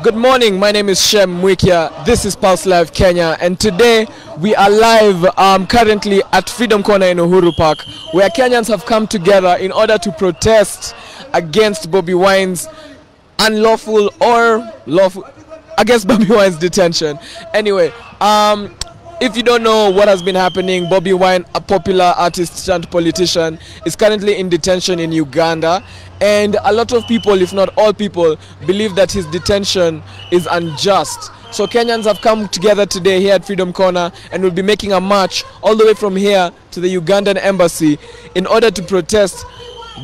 Good morning, my name is Shem Mwikia, this is Pulse Live Kenya, and today we are live currently at Freedom Corner in Uhuru Park, where Kenyans have come together in order to protest against Bobi Wine's unlawful or lawful, against Bobi Wine's detention. Anyway, if you don't know what has been happening, Bobi Wine, a popular artist and politician, is currently in detention in Uganda, and a lot of people, if not all people, believe that his detention is unjust. So Kenyans have come together today here at Freedom Corner and will be making a march all the way from here to the Ugandan embassy in order to protest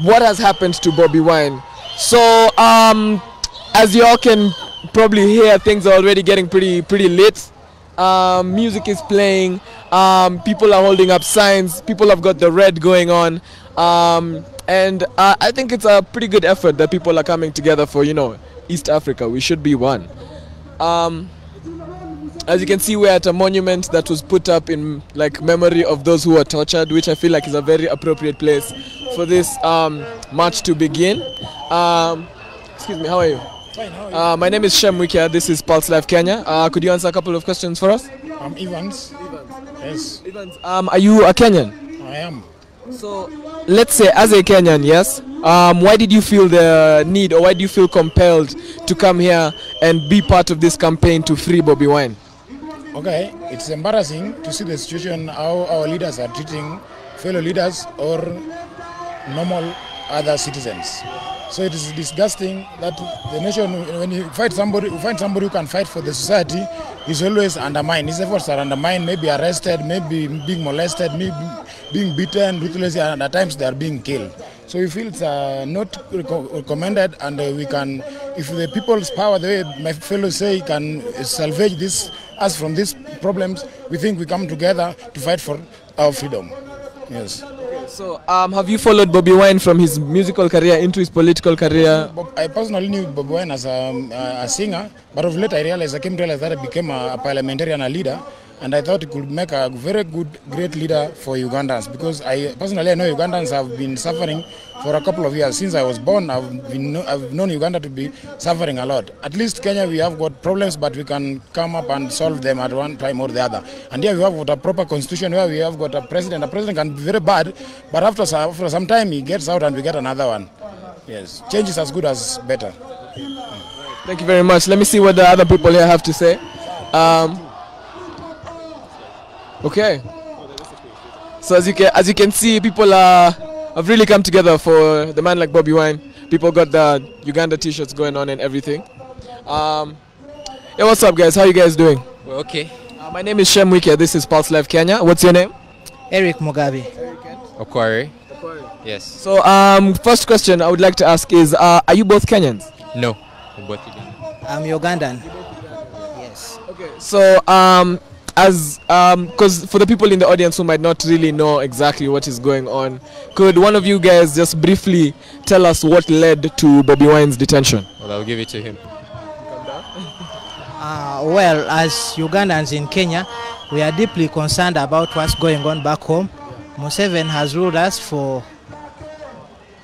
what has happened to Bobi Wine. So as you all can probably hear, things are already getting pretty lit. Music is playing, people are holding up signs, people have got the red going on, and I think it's a pretty good effort that people are coming together for, you know, East Africa. We should be one. As you can see, we're at a monument that was put up in like memory of those who were tortured, which I feel like is a very appropriate place for this march to begin. Excuse me, how are you? Fine, how are you? My name is Shem Mwikia, this is Pulse Live Kenya. Could you answer a couple of questions for us? I'm Evans. Yes. Evans, are you a Kenyan? I am. So, let's say as a Kenyan, yes, why did you feel the need, or why do you feel compelled to come here and be part of this campaign to free Bobi Wine? Okay, it's embarrassing to see the situation, how our leaders are treating fellow leaders or normal other citizens. So it is disgusting that the nation, when you fight somebody, you find somebody who can fight for the society, is always undermined. His efforts are undermined, maybe arrested, maybe being molested, maybe being beaten ruthlessly, and at times they are being killed. So we feel it's not recommended, and we can, if the people's power, the way my fellows say, can salvage us from these problems, we think we come together to fight for our freedom. Yes. So, have you followed Bobi Wine from his musical career into his political career? I personally knew Bobi Wine as a singer, but of late I came to realize that I became a parliamentarian, a leader, and I thought he could make a very great leader for Ugandans, because I know Ugandans have been suffering for a couple of years. Since I was born, I've known Uganda to be suffering a lot. At least Kenya, we have got problems, but we can come up and solve them at one time or the other. And here we have got a proper constitution where we have got a president. A president can be very bad, but after some time he gets out and we get another one. Yes, change is as good as better. Thank you very much. Let me see what the other people here have to say. Okay. So as you can see, people have really come together for the man like Bobi Wine. People got the Uganda t-shirts going on and everything. Yeah, what's up, guys? How you guys doing? We're okay. My name is Shem Mwikia. This is Pulse Live Kenya. What's your name? Eric Mugabe. Okwari. Yes. So, first question I would like to ask is, are you both Kenyans? No, we're both Ugandans. I'm Ugandan. Yes. Okay. So, because for the people in the audience who might not really know exactly what is going on, could one of you guys just briefly tell us what led to Bobi Wine's detention? Well, I'll give it to him. Well, as Ugandans in Kenya, we are deeply concerned about what's going on back home. Museveni has ruled us for,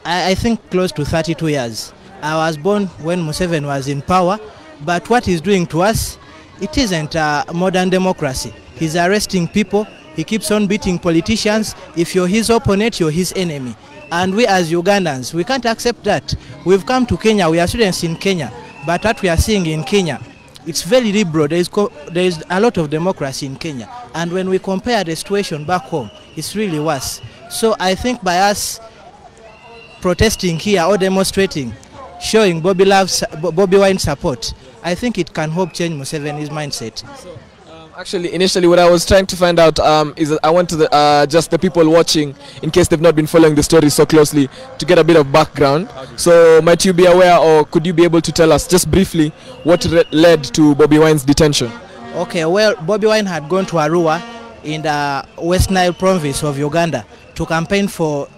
I think, close to 32 years. I was born when Museveni was in power, but what he's doing to us, it isn't a modern democracy. He's arresting people. He keeps on beating politicians. If you're his opponent, you're his enemy. And we as Ugandans, we can't accept that. We've come to Kenya. We are students in Kenya. But what we are seeing in Kenya, it's very liberal. There is a lot of democracy in Kenya. And when we compare the situation back home, it's really worse. So I think by us protesting here or demonstrating, showing Bobi Wine support, I think it can help change Museveni's mindset. So, actually, initially what I was trying to find out is that I want to just the people watching, in case they've not been following the story so closely, to get a bit of background. So might you be aware, or could you be able to tell us just briefly what led to Bobi Wine's detention? Okay, well, Bobi Wine had gone to Arua in the West Nile province of Uganda to campaign for,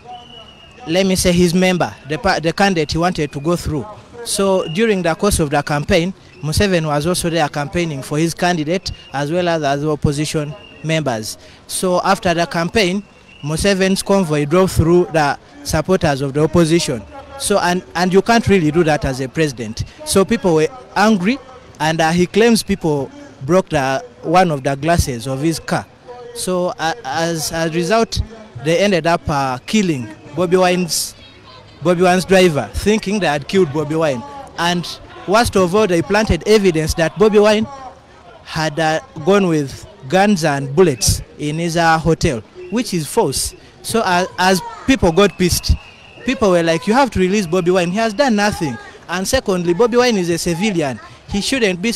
let me say, his member, the candidate he wanted to go through. So during the course of the campaign, Museveni was also there campaigning for his candidate as well as the opposition members. So after the campaign, Museveni's convoy drove through the supporters of the opposition. So and you can't really do that as a president. So people were angry, and he claims people broke one of the glasses of his car. So as a result, they ended up killing Bobi Wine's driver, thinking they had killed Bobi Wine. And worst of all, they planted evidence that Bobi Wine had gone with guns and bullets in his hotel, which is false. So as people got pissed, people were like, you have to release Bobi Wine. He has done nothing. And secondly, Bobi Wine is a civilian. He shouldn't be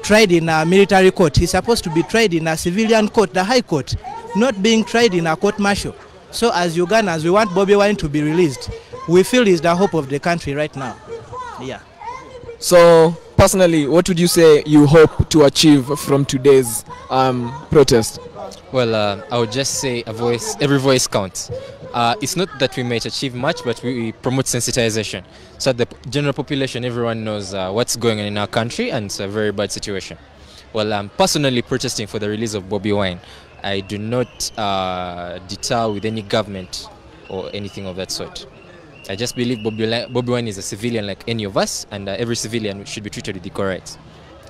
tried in a military court. He's supposed to be tried in a civilian court, the High Court, not being tried in a court martial. So as Ugandans, we want Bobi Wine to be released. We feel he's the hope of the country right now. Yeah. So personally, what would you say you hope to achieve from today's protest? Well, I would just say every voice counts. It's not that we might achieve much, but we promote sensitization. So that the general population, everyone knows what's going on in our country, and it's a very bad situation. Well, I'm personally protesting for the release of Bobi Wine. I do not deter with any government or anything of that sort. I just believe Bobi Wine is a civilian like any of us, and every civilian should be treated with equal rights.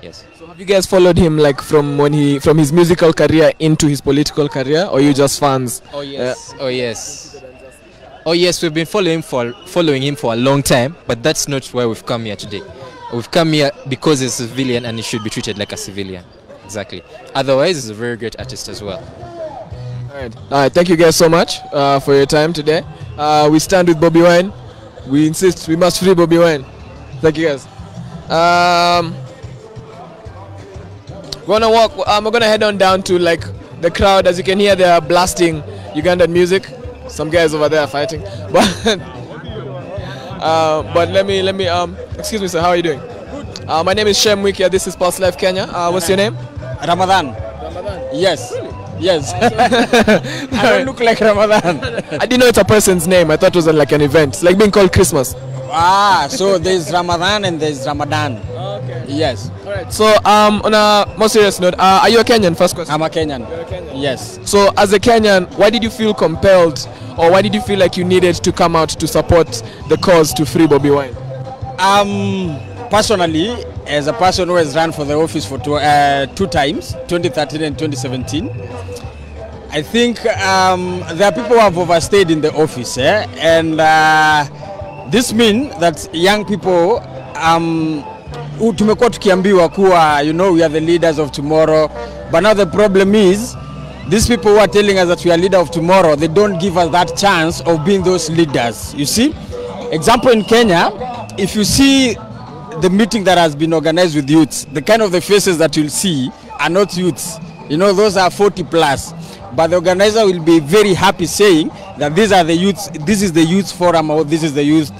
Yes. So have you guys followed him like from his musical career into his political career, or you just fans? Oh yes. Oh yes. Oh yes, we've been following him for a long time, but that's not why we've come here today. We've come here because he's a civilian and he should be treated like a civilian. Exactly. Otherwise, he's a very great artist as well. All right. Thank you guys so much for your time today. We stand with Bobi Wine. We insist we must free Bobi Wine. Thank you guys. We're gonna head on down to like the crowd. As you can hear, they are blasting Ugandan music. Some guys over there are fighting. But let me excuse me, sir. How are you doing? My name is Shem Wikia. This is Pulse Live Kenya. What's your name? Ramadan. Yes. Yes. I don't look like Ramadan. I didn't know it's a person's name. I thought it was like an event. It's like being called Christmas. So there's Ramadan and there's Ramadan. Okay. Yes. All right. So on a more serious note, are you a Kenyan? First question. I'm a Kenyan. You're a Kenyan. Yes. So as a Kenyan, why did you feel compelled, or why did you feel like you needed to come out to support the cause to free Bobi Wine? Personally, as a person who has run for the office for two times, 2013 and 2017, I think there are people who have overstayed in the office, and this means that young people tumekuwa tukiambiwa kuwa, we are the leaders of tomorrow, but now the problem is these people who are telling us that we are leader of tomorrow, they don't give us that chance of being those leaders. You see, example in Kenya, if you see the meeting that has been organized with youths, the kind of the faces that you'll see are not youths. Those are 40 plus. But the organizer will be very happy saying that these are the youths, this is the youth forum, or this is the youth,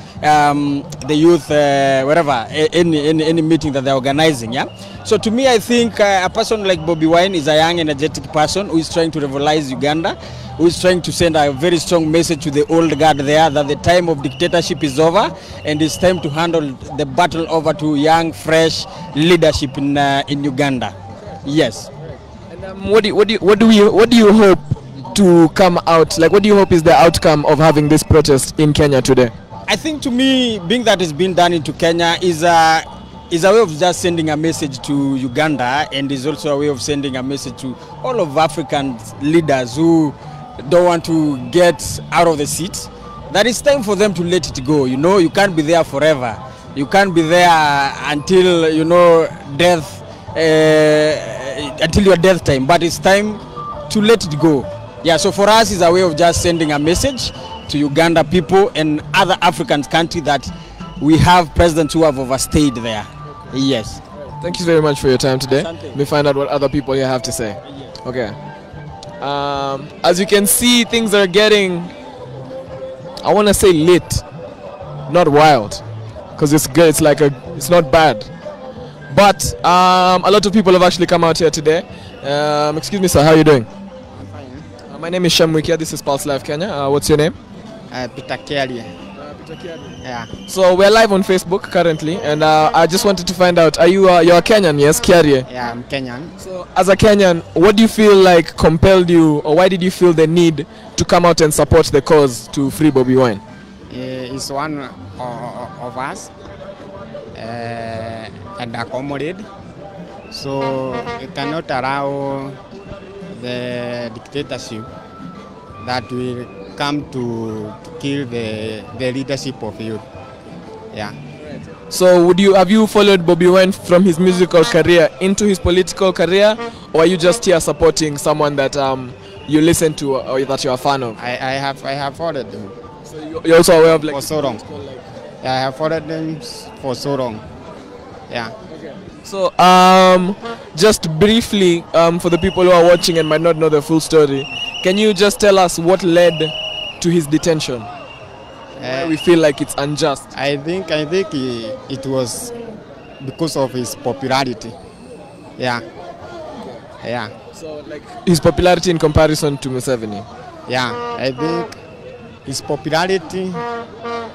whatever, any meeting that they're organizing. Yeah. So to me, I think a person like Bobi Wine is a young, energetic person who is trying to revolutionize Uganda, who is trying to send a very strong message to the old guard there that the time of dictatorship is over and it's time to handle the battle over to young, fresh leadership in Uganda. Yes. What do you hope to come out? Like, what do you hope is the outcome of having this protest in Kenya today? I think to me, being that it's been done into Kenya is a way of just sending a message to Uganda, and is also a way of sending a message to all of African leaders who don't want to get out of the seat, that it's time for them to let it go. You can't be there forever. You can't be there until death, until your death time, but it's time to let it go. Yeah, so for us it's a way of just sending a message to Uganda people and other African countries that we have presidents who have overstayed there. Okay. Yes. Thank you very much for your time today. Let me find out what other people here have to say. Okay. As you can see, things are getting, I want to say lit, not wild, because it's good. It's not bad. But a lot of people have actually come out here today. Excuse me, sir, how are you doing? I'm fine. My name is Shem Wikia. This is Pulse Live Kenya. What's your name? Peter Kiali. Yeah. So we're live on Facebook currently, and I just wanted to find out: you're a Kenyan? Yes, Kiarie. Yeah, I'm Kenyan. So as a Kenyan, what do you feel like compelled you, or why did you feel the need to come out and support the cause to free Bobi Wine? He's one of us. and accommodate. So you cannot allow the dictatorship that will come to kill the leadership of youth. Yeah. So have you followed Bobi Wine from his musical career into his political career, or are you just here supporting someone that you listen to or that you're a fan of? I have followed them. So you're also aware of for so long. Yeah, I have followed them for so long. Yeah. So just briefly, for the people who are watching and might not know the full story, can you just tell us what led to his detention? We feel like it's unjust. I think it was because of his popularity. Yeah. Yeah. So like his popularity in comparison to Museveni. Yeah, I think his popularity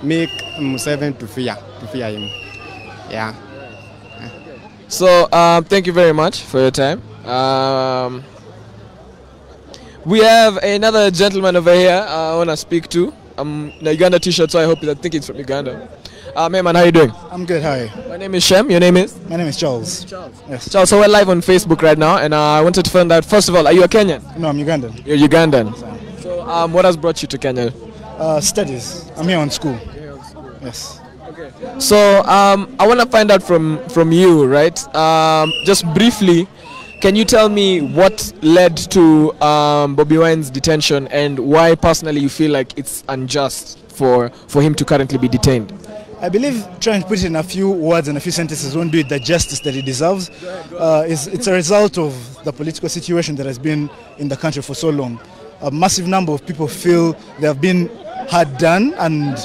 make Museveni to fear him. Yeah. So thank you very much for your time. We have another gentleman over here I want to speak to. The Uganda t-shirt, so I think it's from Uganda. Hey man, how you doing? I'm good, how are you? My name is Shem, your name is? My name is Charles. Yes. Charles, so we're live on Facebook right now, and I wanted to find out, first of all, are you a Kenyan? No, I'm Ugandan. You're Ugandan. So what has brought you to Kenya? Studies. I'm here on school. Yes. Okay. So I want to find out from you, right? Just briefly, can you tell me what led to Bobi Wine's detention and why personally you feel like it's unjust for him to currently be detained? I believe trying to put it in a few words and a few sentences won't do it the justice that he deserves. It's a result of the political situation that has been in the country for so long. A massive number of people feel they have been hard done, and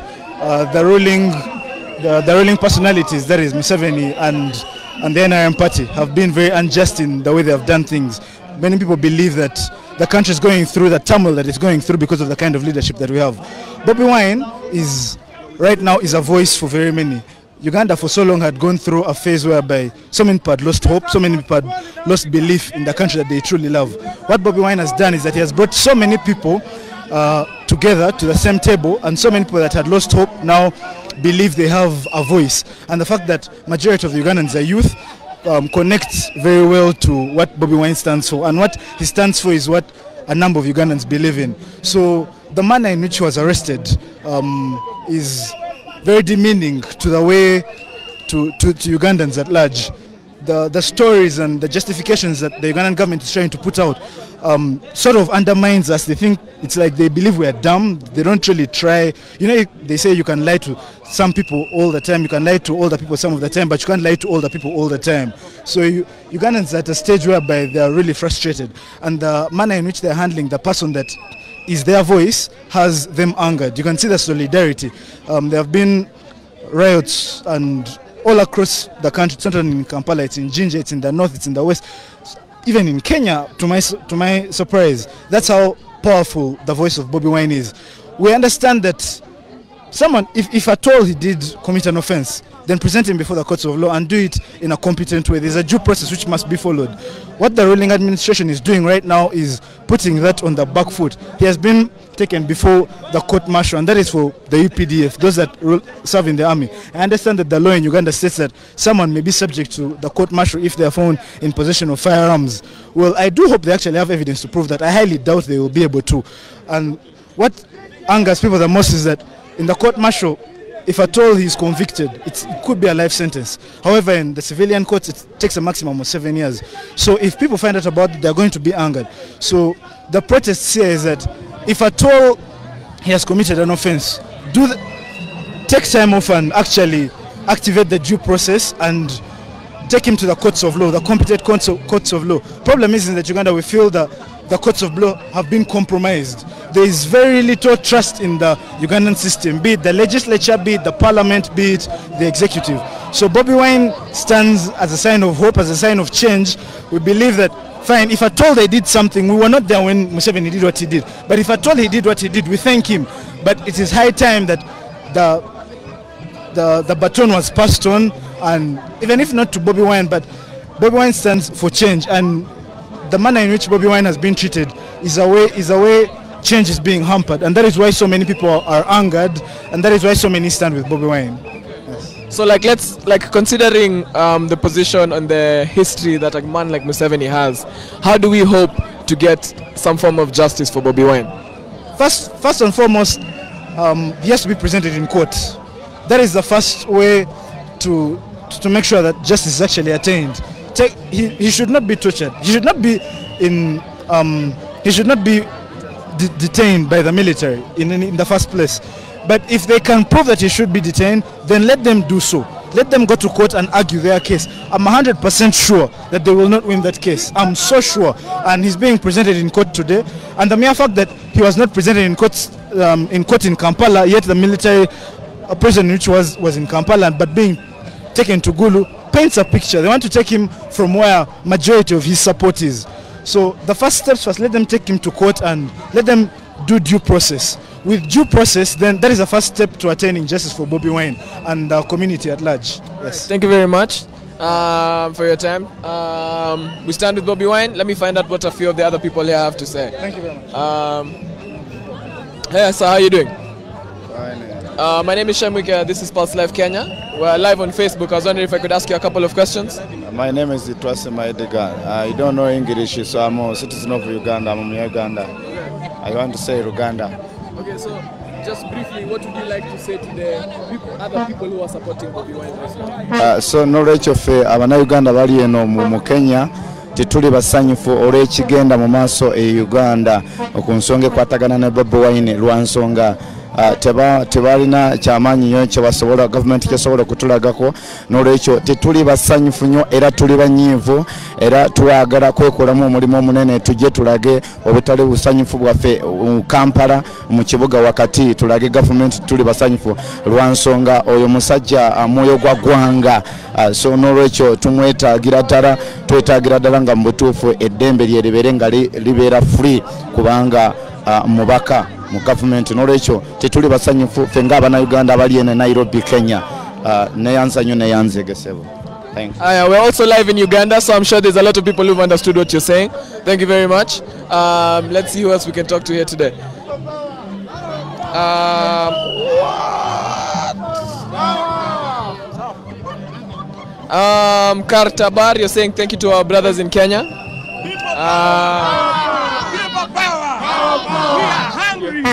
the ruling personalities, that is Museveni and the NRM party, have been very unjust in the way they have done things. Many people believe that the country is going through the turmoil that it's going through because of the kind of leadership that we have. Bobi Wine right now is a voice for very many. Uganda for so long had gone through a phase whereby so many people had lost hope, so many people had lost belief in the country that they truly love. What Bobi Wine has done is that he has brought so many people together to the same table, and so many people that had lost hope now believe they have a voice. And the fact that majority of the Ugandans are youth connects very well to what Bobi Wine stands for, and what he stands for is what a number of Ugandans believe in. So the manner in which he was arrested is very demeaning to the way to Ugandans at large. The stories and the justifications that the Ugandan government is trying to put out sort of undermines us. They think it's like they believe we are dumb. They don't really try. You know, they say you can lie to some people all the time, you can lie to older people some of the time, but you can't lie to older people all the time. So Ugandans are at a stage whereby they are really frustrated, and the manner in which they're handling the person that is their voice has them angered. You can see the solidarity. There have been riots and all across the country. It's not only in Kampala, it's in Jinja, it's in the north, it's in the west, even in Kenya, to my surprise. That's how powerful the voice of Bobi Wine is. We understand that someone, if at all he did commit an offense, then present him before the courts of law and do it in a competent way. There's a due process which must be followed. What the ruling administration is doing right now is putting that on the back foot. He has been taken before the court-martial, and that is for the UPDF, those that serve in the army. I understand that the law in Uganda states that someone may be subject to the court-martial if they are found in possession of firearms. Well, I do hope they actually have evidence to prove that. I highly doubt they will be able to. And what angers people the most is that in the court-martial, if at all he is convicted, it could be a life sentence. However, in the civilian courts, it takes a maximum of 7 years. So if people find out about it, they're going to be angered. So the protest here is that if at all he has committed an offense, take time off and actually activate the due process and take him to the courts of law, the competent courts of law. Problem is in that Uganda, we feel that the courts of law have been compromised. There is very little trust in the Ugandan system, be it the legislature, be it the parliament, be it the executive. So Bobi Wine stands as a sign of hope, as a sign of change. We believe that, fine, if at all they did something, we were not there when Museveni did what he did, but if at all he did what he did, we thank him. But it is high time that the baton was passed on, and even if not to Bobi Wine, but Bobi Wine stands for change, and the manner in which Bobi Wine has been treated is a way change is being hampered, and that is why so many people are angered, and that is why so many stand with Bobi Wine. Yes. So considering the position and the history that a man like Museveni has, how do we hope to get some form of justice for Bobi Wine? First and foremost, he has to be presented in court. That is the first way to make sure that justice is actually attained. He should not be tortured. He should not be detained by the military in the first place. But if they can prove that he should be detained, then let them do so. Let them go to court and argue their case. I'm 100% sure that they will not win that case. I'm so sure. And he's being presented in court today. And the mere fact that he was not presented in court in Kampala, yet the military prison which was in Kampala, but being taken to Gulu, paints a picture. They want to take him from where majority of his support is. So the first steps was let them take him to court and let them do due process. With due process, then that is the first step to attaining justice for Bobi Wine and our community at large. Yes. Thank you very much for your time. We stand with Bobi Wine. Let me find out what a few of the other people here have to say. Thank you very much. Hey, so how are you doing? Fine. My name is Shamwika. This is Pulse Live Kenya. We're live on Facebook. I was wondering if I could ask you a couple of questions. My name is Twase Maedega. I don't know English, so I'm a citizen of Uganda. I'm from Uganda. I want to say Uganda. Okay, so just briefly, what would you like to say to the other people who are supporting Bobi Wine right now? So knowledge of Uganda bali eno mu Kenya tituli basanyufu olw'ekigenda mu maaso Uganda okunsonga ekwatagana ne Bobi Wine lwansonga tebalina kyamaanyi nnyo kyebasobola gavumenti kyesobola kutulagako n'olwekyo tetuli basanyufu nnyo era tuli banyiivu era twagala kwekolamu omulimu omunene tujje tulage obutali busanyufu bwaffe mu Kampala mu kibuga wakati tulage gavumenti tuli basanyufu lwansonga oyo musajja mwoyo gwa ggwanga so n'olwekyo tumwetaagira ddala twetaagira ddala nga mu butuufu eddembe lye libeere nga libeera free kubanga mubaka mu government n'olwekyo tetuli basanyufu ffe ng'Abannayuganda abali eno Nairobi, Kenya. Neyanza nnyo neyanzegesebo. Thank you. We're also live in Uganda, so I'm sure there's a lot of people who've understood what you're saying. Thank you very much. Let's see who else we can talk to here today. Kartabar, you're saying thank you to our brothers in Kenya. We are hungry.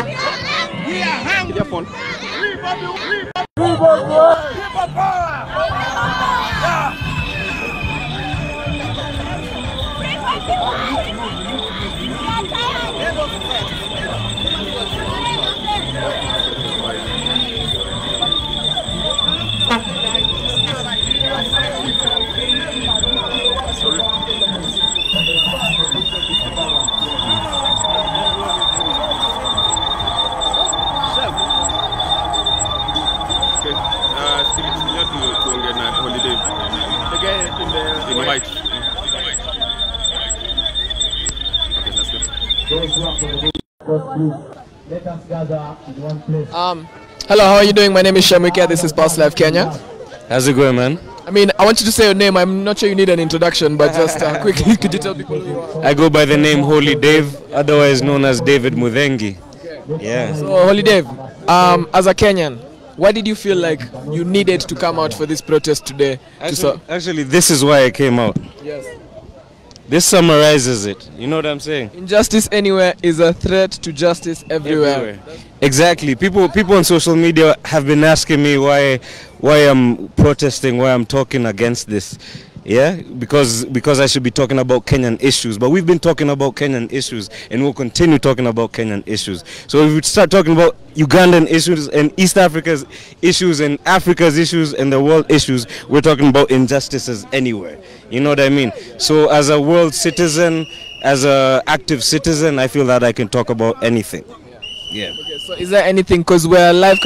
Hello, how are you doing? My name is Shamwika. This is Pulse Live Kenya. How's it going, man? I mean, I want you to say your name. I'm not sure you need an introduction, but just quickly, could you tell people who you are? I go by the name Holy Dave, otherwise known as David Muthengi. Yeah. So, Holy Dave, as a Kenyan, why did you feel like you needed to come out for this protest today? Actually, this is why I came out. Yes. This summarizes it. You know what I'm saying? Injustice anywhere is a threat to justice everywhere. Exactly. People on social media have been asking me why I'm protesting, why I'm talking against this. Yeah, because I should be talking about Kenyan issues, but we've been talking about Kenyan issues and we'll continue talking about Kenyan issues. So if we start talking about Ugandan issues and East Africa's issues and Africa's issues and the world issues, we're talking about injustices anywhere. You know what I mean? So as a world citizen, as an active citizen, I feel that I can talk about anything. Yeah. Okay, so is there anything, because we're live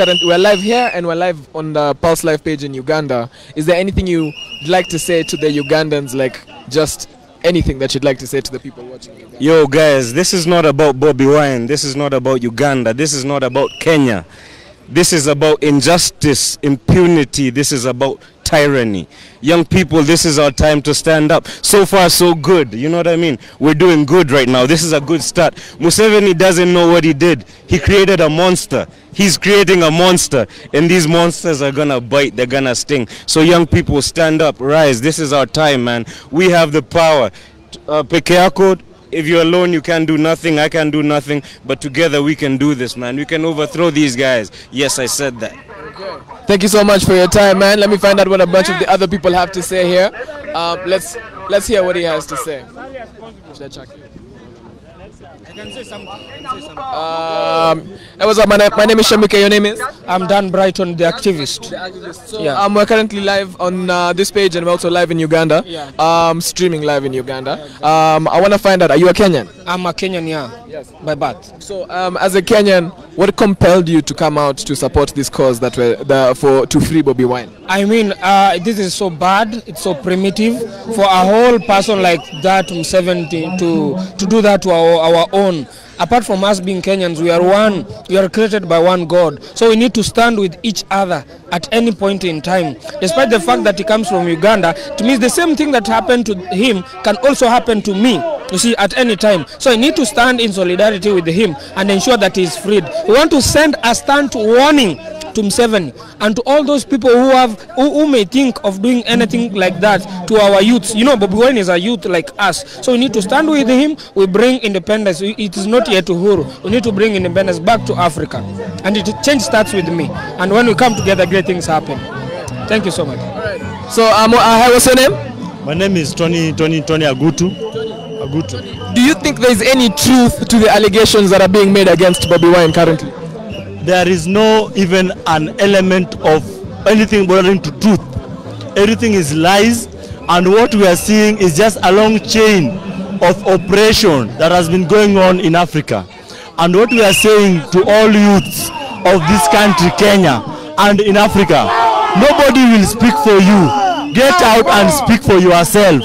here and we're live on the Pulse Live page in Uganda, is there anything you'd like to say to the Ugandans, like just anything that you'd like to say to the people watching Uganda? Yo guys, this is not about Bobi Wine, this is not about Uganda, this is not about Kenya. This is about injustice, impunity. This is about tyranny. Young people, this is our time to stand up. So far, so good. You know what I mean? We're doing good right now. This is a good start. Museveni doesn't know what he did. He created a monster. He's creating a monster. And these monsters are gonna bite. They're gonna sting. So young people, stand up, rise. This is our time, man. We have the power. Peke yako, if you're alone, you can't do nothing. I can't do nothing. But together, we can do this, man. We can overthrow these guys. Yes, I said that. Thank you so much for your time, man. Let me find out what a bunch of the other people have to say here. Let's hear what he has to say. Should I check? I can say something. What's up? My name is Shamika. Your name is? I'm Dan Brighton, the activist. So, we're currently live on this page, and we're also live in Uganda. Streaming live in Uganda. I want to find out, are you a Kenyan? I'm a Kenyan, Yes. by birth. So, as a Kenyan, what compelled you to come out to support this cause that to free Bobi Wine? I mean, this is so bad. It's so primitive for a whole person like that, 70, to do that to our own. Apart from us being Kenyans, we are one. We are created by one God. So we need to stand with each other at any point in time. Despite the fact that he comes from Uganda, to me, the same thing that happened to him can also happen to me, you see, at any time. So I need to stand in solidarity with him and ensure that he is freed. We want to send a stand warning to Museveni and to all those people who may think of doing anything like that to our youths. You know, Bobi Wine is a youth like us, so we need to stand with him. We bring independence. It is not yet Uhuru. We need to bring independence back to Africa, and change starts with me. And when we come together, great things happen. Thank you so much. So, what's your name? My name is Tony Agutu. Do you think there is any truth to the allegations that are being made against Bobi Wine currently? There is no even an element of anything bordering to truth. Everything is lies, and what we are seeing is just a long chain of oppression that has been going on in Africa. And what we are saying to all youths of this country, Kenya, and in Africa, nobody will speak for you. Get out and speak for yourself.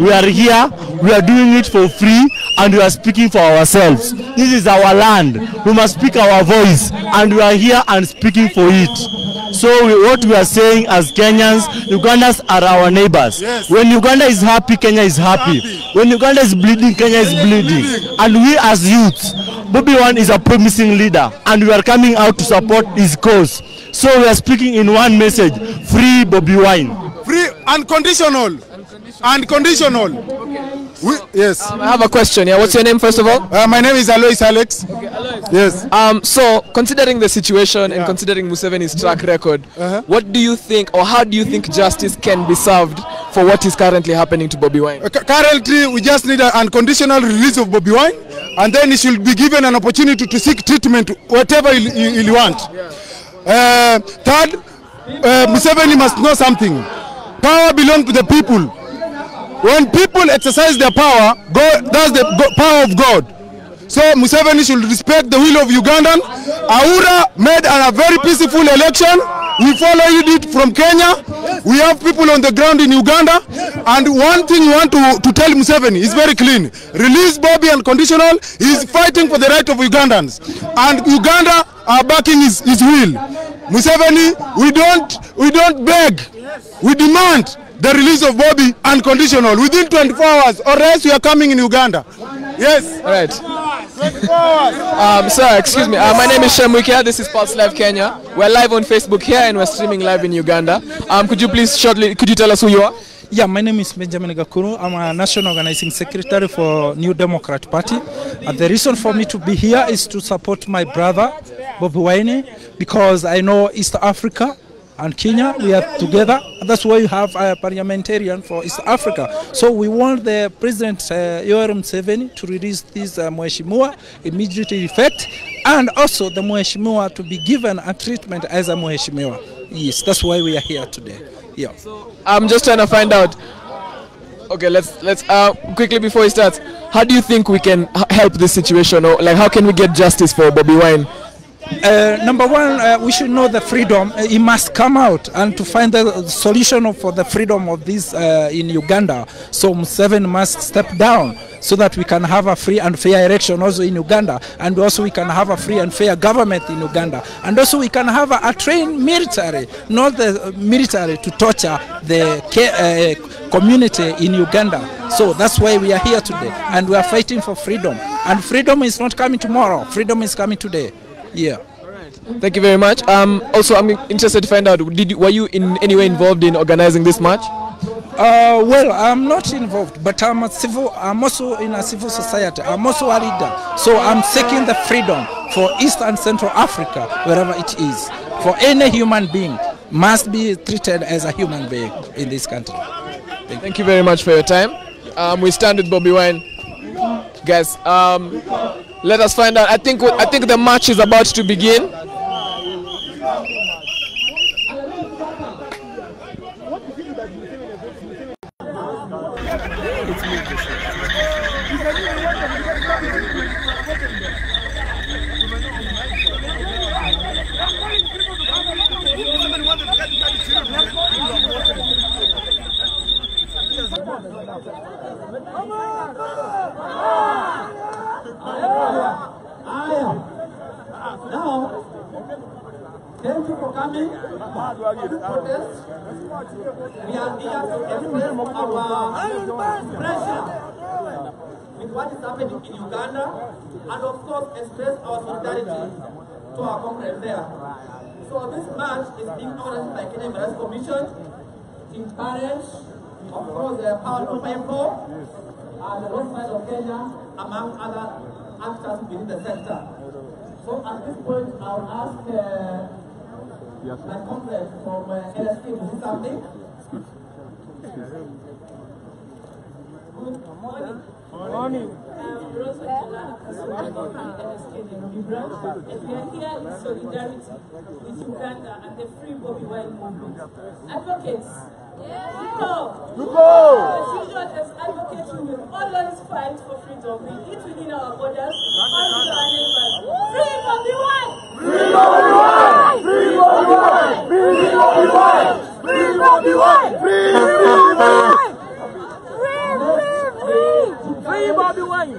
We are here, we are doing it for free, and we are speaking for ourselves. This is our land. We must speak our voice, and we are here and speaking for it. So what we are saying as Kenyans, Ugandans are our neighbors. Yes. When Uganda is happy, Kenya is happy. When Uganda is bleeding, Kenya is bleeding. And we as youths, Bobi Wine is a promising leader, and we are coming out to support his cause. So we are speaking in one message: free Bobi Wine. Free, unconditional. Unconditional. Yes. I have a question. Yeah, what's your name first of all? My name is Alois Alex. Okay, Alois. Yes. So considering the situation and considering Museveni's track record, what do you think, or how do you think justice can be served for what is currently happening to Bobi Wine? Currently, we just need an unconditional release of Bobi Wine, and then he should be given an opportunity to seek treatment, whatever he wants. Third, Museveni must know something. Power belongs to the people. When people exercise their power, that's the power of God. So Museveni should respect the will of Ugandan. Aura made a very peaceful election. We followed it from Kenya. We have people on the ground in Uganda. And one thing we want to tell Museveni is very clean. Release Bobi unconditional. He is fighting for the right of Ugandans. And Uganda are backing his will. Museveni, we don't beg. We demand the release of Bobi unconditional within 24 hours, or else we are coming in Uganda. Yes. All right. 24 hours. Sir, excuse me. My name is Shamwika. This is Pulse Live Kenya. We're live on Facebook here, and we're streaming live in Uganda. Could you please could you tell us who you are? Yeah, my name is Benjamin Gakuru. I'm a National Organizing Secretary for New Democrat Party. And the reason for me to be here is to support my brother, Bobi Wine, because I know East Africa and Kenya, we are together. That's why you have a parliamentarian for East Africa. So we want the President Yoweri Museveni to release this Mheshimiwa immediate effect, and also the Mheshimiwa to be given a treatment as a Mheshimiwa. Yes, that's why we are here today. Yeah. So I'm just trying to find out. Okay, let's quickly before he starts. How do you think we can help this situation, or like how can we get justice for Bobi Wine? Number one, we should know the freedom. It must come out, and to find the solution for the freedom of this in Uganda. So Museveni must step down. so that we can have a free and fair election also in Uganda, and also we can have a free and fair government in Uganda, and also we can have a trained military, not the military to torture the community in Uganda. So that's why we are here today, and we are fighting for freedom. And freedom is not coming tomorrow. Freedom is coming today. Yeah. Thank you very much. Also, I'm interested to find out, were you in any way involved in organizing this march? Well, I'm not involved, but I'm also in a civil society. I'm also a leader. So I'm seeking the freedom for East and Central Africa, wherever it is. For any human being must be treated as a human being in this country. Thank you very much for your time. We stand with Bobi Wine. Guys, let us find out. I think the march is about to begin. Thank you for coming. Protest. We are here to express our pressure with what is happening in Uganda, and of course express our solidarity to our comrades there. So this march is being organized by Kenyan Rights Commission, Team Parish, of course the Power of People, and the North Side of Kenya, among other actors within the sector. So at this point, I will ask my comrade from LSK to do something. Good morning. Morning. We're also LSK Nairobi branch, and we are here in solidarity with Uganda and the Free Bobi Wine movement. Advocates, as usual, as advocates, we will always fight for freedom. We eat within our borders, all with our neighbors. Free Bobi Wine! Free Bobi Wine! Free Bobi Wine! Free Bobi Wine! Free Bobi Wine! Free Bobi Wine! Free Bobi Wine!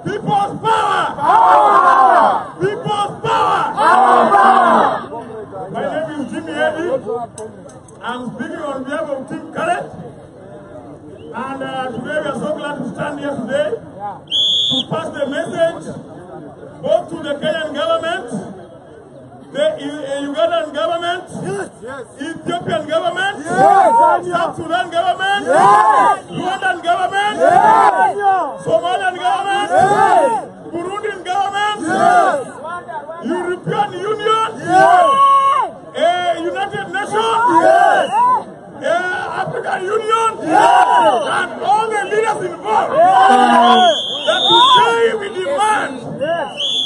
People's power! Power! People's power! Power! My name is Jimmy Eddy. I'm speaking on behalf of Team Caret. And today we are so glad to stand here today to pass the message both to the Kenyan government, the Ugandan government, Ethiopian government, South Sudan government, Rwandan government, Somalian government, Burundian government, European Union, United Nations, African Union, and all the leaders involved. That today we demand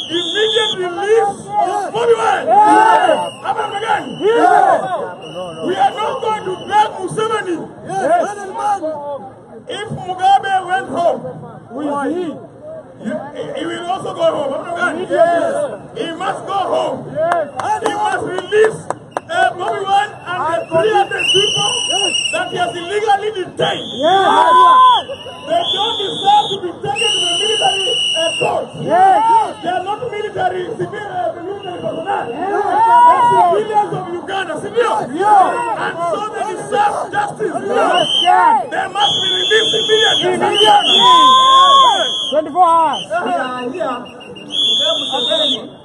immediate release of Bobi Wine. Again. We are not going to drag Museveni. If Mugabe went home, he will also go home. He must go home. He must release Bobi Wine and the 300 people that he has illegally detained. They don't deserve to be taken to the military court. They are not military personnel. They are civilians of Uganda, civilians. And so they deserve justice. They must be released immediately. 24 hours. We are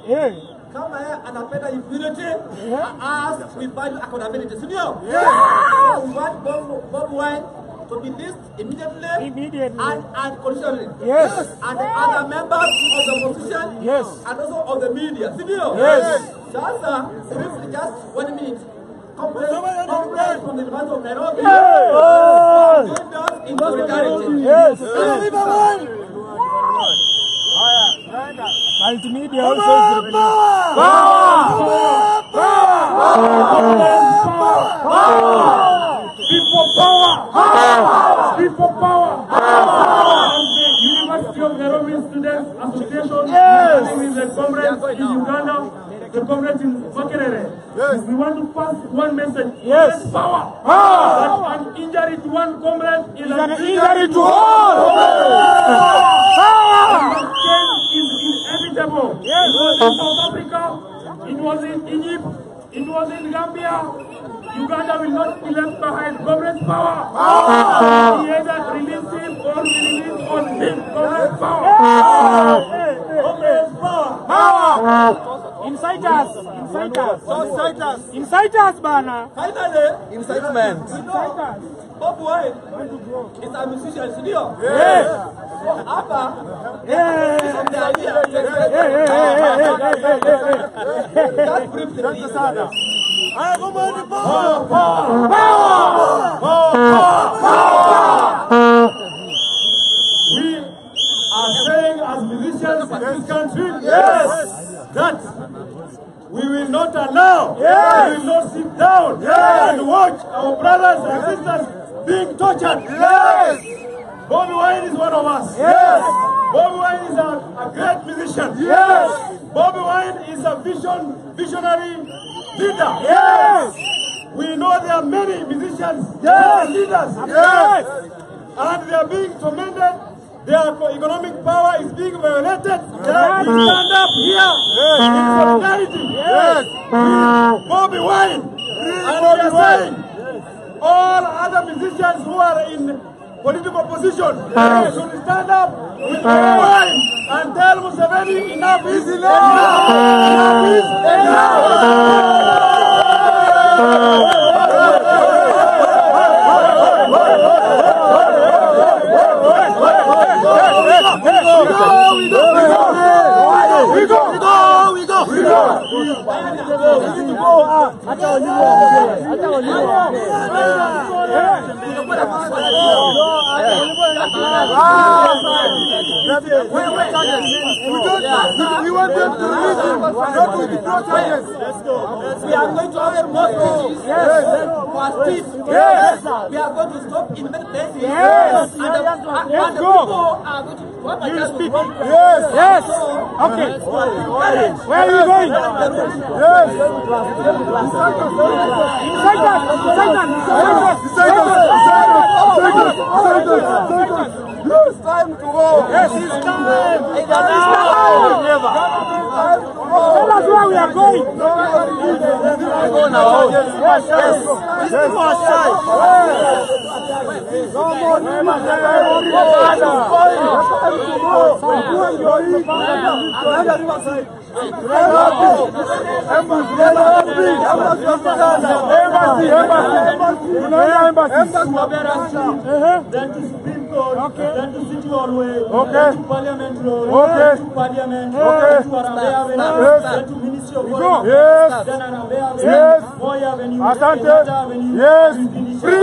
here. Kama anapenda impunity, as we value accountability, senior. We want Bobi Wine to be released immediately and unconditionally. And the other members of the opposition and also of the media, senior. Just 1 minute. Comrades from the University of Nairobi. Join us in solidarity. Multimedia also is people power! People power! And the University of Nairobi Students Association, with the comrades in Uganda, the comrades in Makerere. Yes. We want to pass one message. Yes. Power. Power. An injury to one comrade is an Injury to all. Change is inevitable. Yes. It was in South Africa, it was in Egypt, it was in Gambia. Uganda will not be left behind. Comrades power. We either release him or we release on him. Comrades power. Comrades power. Incite us. Incite us. Incite us. Incite us, Bana. Finally, Incitement. Incite us. Bobi Wine is a musician, studio. Yes. Abba. Yes. That briefly. I am the power. We are saying as musicians in this country, yes, that we will not allow, we will not sit down and watch our brothers and sisters being tortured. Yes. Bobi Wine is one of us. Yes. Bobi Wine is a great musician. Yes. Bobi Wine is a visionary leader. Yes. We know there are many musicians, leaders, yes, and they are being tormented. Their economic power is being violated. Yes. We stand up here in solidarity with Bobi Wine, and we are saying all other musicians who are in political position should stand up with Bobi Wine and tell Museveni enough is enough. Enough is enough. We want them to release him, not to withdraw charges. We are going to have more coaches. Yes. Yes. We are going to stop in many places. Yes. And the people are going to come and You speak. Yes. Yes. Okay. Where are you going? Yes. It's time to go. Yes, it's time. It's time. Never. Tell us where we are going. Yes. These people are shy. No more. Then to Supreme Court, then to City Hallway, then to Parliament Road, then to Parliament, then to Arambe Avenue, then to Ministry of Foreign Affairs, then Arambe Avenue, Moy Avenue, Kenyatta Avenue, Yes. Free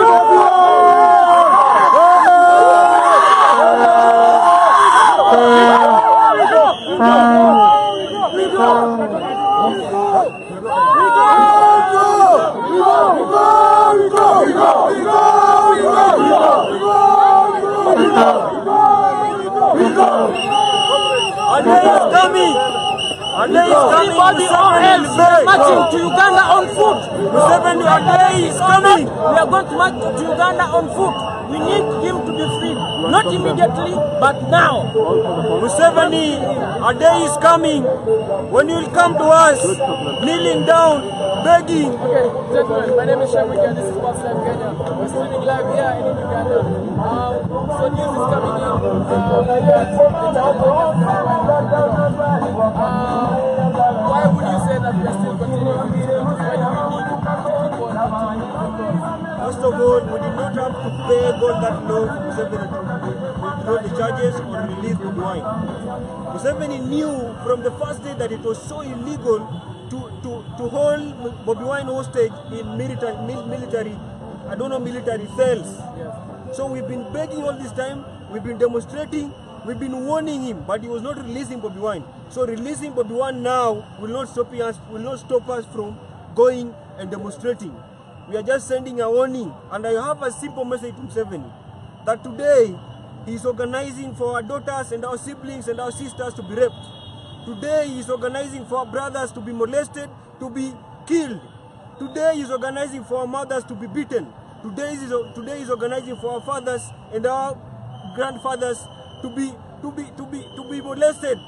Everybody else marching to Uganda on foot. Museveni, our day is coming. We are going to march to Uganda on foot. We need him to be freed. Not immediately, but now. Museveni, our day is coming. When you will come to us, kneeling down, begging. Okay, gentlemen, my name is Shamwika. This is Pulse Live Kenya. We're streaming live here in Uganda. So news is coming in. Why would you say that we're still continuing this? First of all, we did not have to pay God that law for Museveni to withdraw the charges or release Bobi Wine. Museveni knew from the first day that it was so illegal to hold Bobi Wine hostage in military cells. So we've been begging all this time, we've been demonstrating, we've been warning him, but he was not releasing Bobi Wine. So releasing Bobi Wine now will not stop us from going and demonstrating. We are just sending a warning, and I have a simple message to Museveni, that today he is organizing for our daughters and our siblings and our sisters to be raped. Today he is organizing for our brothers to be molested, to be killed. Today he is organizing for our mothers to be beaten. Today he is organizing for our fathers and our grandfathers to be molested.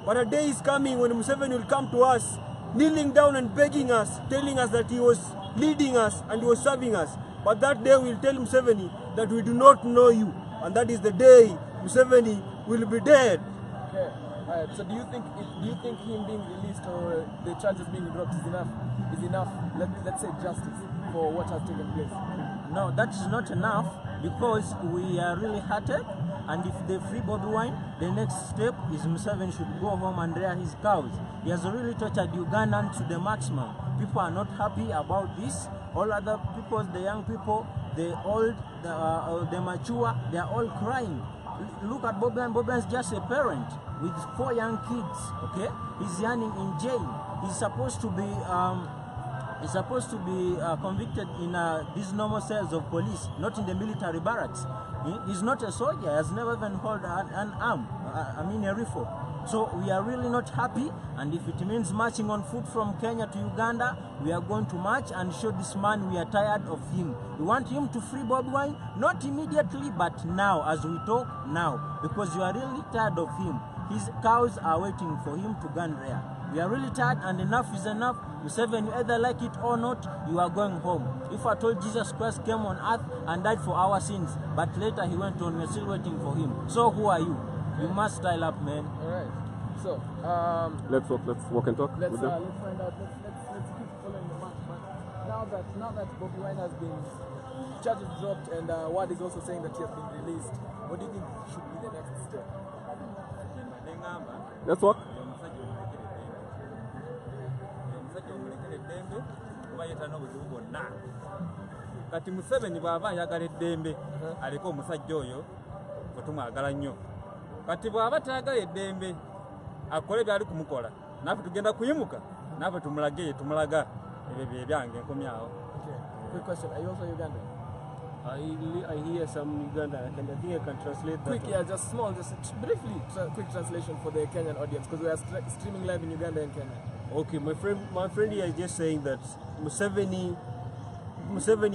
But a day is coming when Museveni will come to us, kneeling down and begging us, telling us that he was leading us and he was serving us. But that day we will tell Museveni that we do not know you, and that is the day Museveni will be dead. Okay. Alright. So do you think him being released or the charges being dropped is enough? Let's say justice for what has taken place? No, that is not enough, because we are really hurted, and if they free Bobi Wine, the next step is Museveni should go home and rear his cows. He has really tortured Ugandans to the maximum. People are not happy about this. All other people, the young people, the old, the mature, they are all crying. Look at Bobi Wine. Bobi Wine is just a parent with 4 young kids. Okay, he's yearning in jail. He's supposed to be convicted in these normal cells of police, not in the military barracks. He's not a soldier. He has never even held an arm. A rifle. So we are really not happy, and if it means marching on foot from Kenya to Uganda, we are going to march and show this man we are tired of him. We want him to free Bobi Wine, not immediately, but now, as we talk now, because we are really tired of him. His cows are waiting for him to gun rear. We are really tired, and enough is enough. Museveni, you either like it or not, you are going home. If I told Jesus Christ came on earth and died for our sins, but later he went on, we're still waiting for him. So who are you? You must style up, man. Alright. So, let's walk and talk. Let's find out. Let's keep following the match. But now that Bobi Wine has been charges dropped, and word is also saying that he has been released, what do you think should be the next step? Let's walk. Kati Museveni bw'aba ayagala eddembe aliko omusajja oyo gwe tumwagala nnyo. Kati bw'aba tayagala eddembe akole byali kumukola, naffe tugenda kuyimuka, naffe tumulaga ebyo ebyange nkomyawo. Okay. Quick question. Are you also Ugandan? I hear some Uganda. I think I can translate that. Quick, yeah, just briefly, quick translation for the Kenyan audience, because we are streaming live in Uganda and Kenya. Okay, my friend here is just saying that Museveni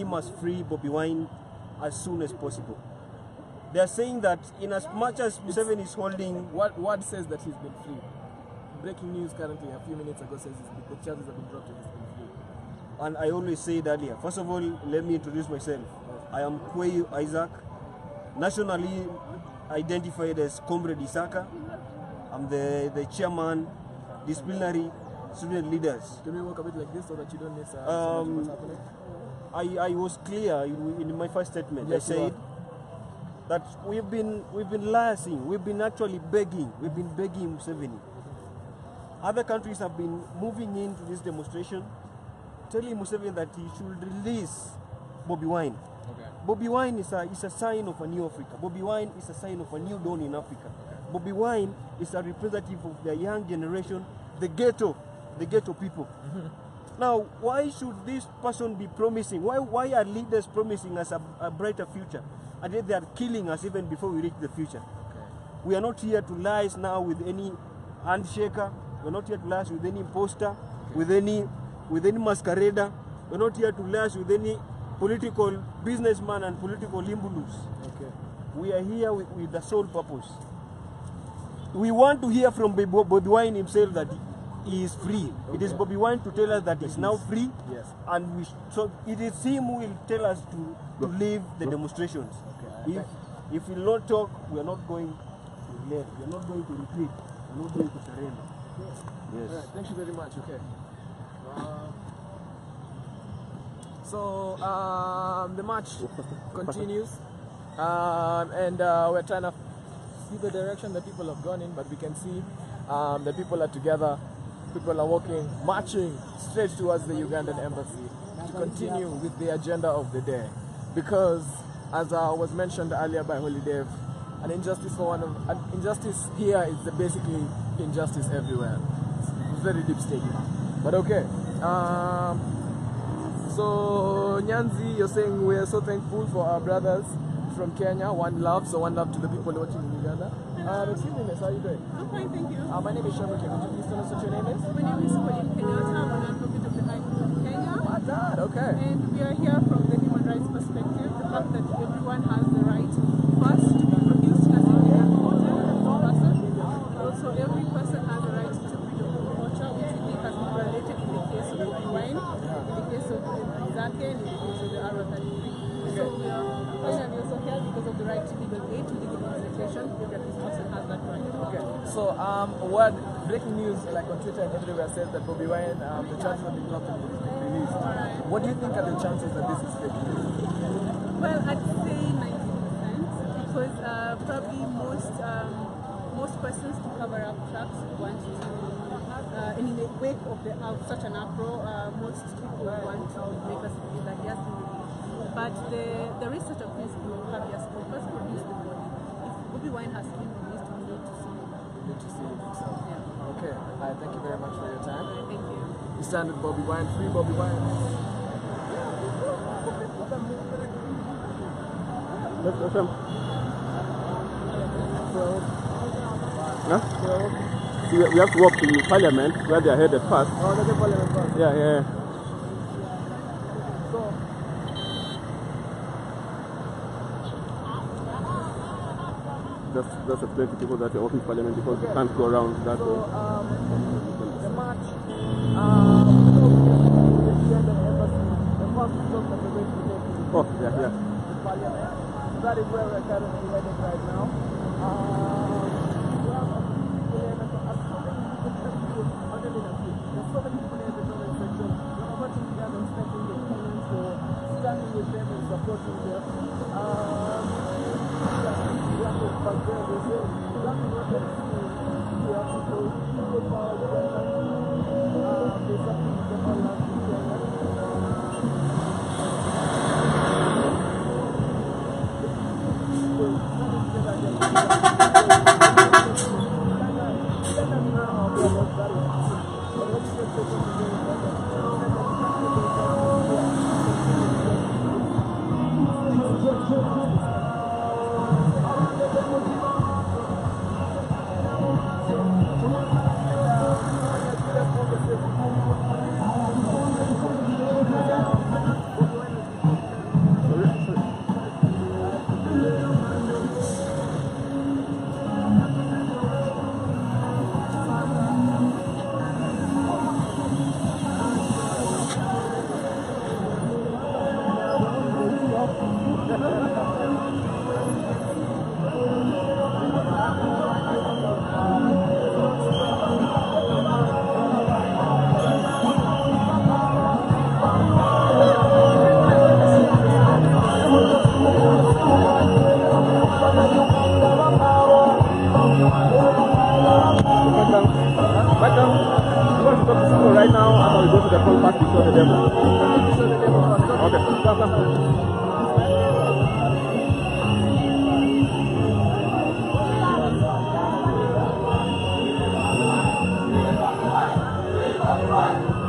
must free Bobi Wine as soon as possible. They are saying that in as much as Museveni is holding... What says that he's been free? Breaking news currently, a few minutes ago, says the charges have been dropped and he's been free. And I always say it earlier. First of all, let me introduce myself. I am Kweyu Isaac, nationally identified as Comrade Isaka. I'm the chairman, disciplinary student leaders. Can we walk a bit like this so that you don't miss what's happening? I was clear in my first statement. Yes, I said that we've been liaising, we've been actually begging Museveni. Other countries have been moving into this demonstration, telling Museveni that he should release Bobi Wine. Okay. Bobi Wine is a sign of a new Africa. Bobi Wine is a sign of a new dawn in Africa. Bobi Wine is a representative of the young generation, the ghetto people. Now, why should this person be promising? Why are leaders promising us a brighter future? And yet they are killing us even before we reach the future. Okay. We are not here to liaise now with any handshaker. We're not here to liaise with any imposter, with any masquerader. We're not here to liaise with any political businessman and political limbulus. Okay. We are here with the sole purpose. We want to hear from Bobi Wine himself that he is free. Okay. It is Bobi Wine to tell us that he's now free. Yes. And so it is him who will tell us to leave the demonstrations. Okay. If we will not talk, we are not going to leave. We are not going to retreat. We are not going to surrender. Yes. All right, thank you very much. Okay. So the match continues, and we're trying to see the direction that people have gone in, but we can see the people are together. People are walking, marching straight towards the Ugandan embassy to continue with the agenda of the day. Because, as was mentioned earlier by Holy Dave, an injustice here is basically injustice everywhere. It's very deep statement. But okay. So Nyanzi, you're saying we're so thankful for our brothers from Kenya. One love, so one love to the people watching in Uganda. Excuse me, miss, how are you doing? I'm fine, thank you. My name is Sherman. Could you please tell us what your name is? My name is Pauline Kenyatta. I'm an advocate of the High Court of Kenya. My God, okay. And we are here from the human rights perspective, the fact that everyone has the right first to be produced in a single court, person. Also, every person has the right to freedom of torture, which we think has been violated in the case of Bobi Wine, in the case of Zake, and in the case of the R33. So we are finally also here because of the right to legal aid, to legal representation, that this person has that right. Okay. So, what breaking news like on Twitter and everywhere says that Bobi Wine, the chances have been dropped and released. What do you think are the chances that this is fake? Well, I'd say 90%, because probably most persons to cover up tracks want to, and in the wake of such an uproar, most people want to make us feel that yes, but the research of this group habeas corpus produced the body. If Bobi Wine has been released, we need to see it himself. Yeah. Okay. Thank you very much for your time. Thank you. You stand with Bobi Wine, free Bobi Wine. Let's go. We have to walk to Parliament where they are headed first. Oh, that's the Parliament first. Yeah. Just explain to people that you're walking to Parliament because you can't go around that way. The march, oh, yeah. Parliament. That is where we're currently headed right now. Standing with them and supporting them. Right now, I'm going to go to the front park to show the demo. Okay, come. Right.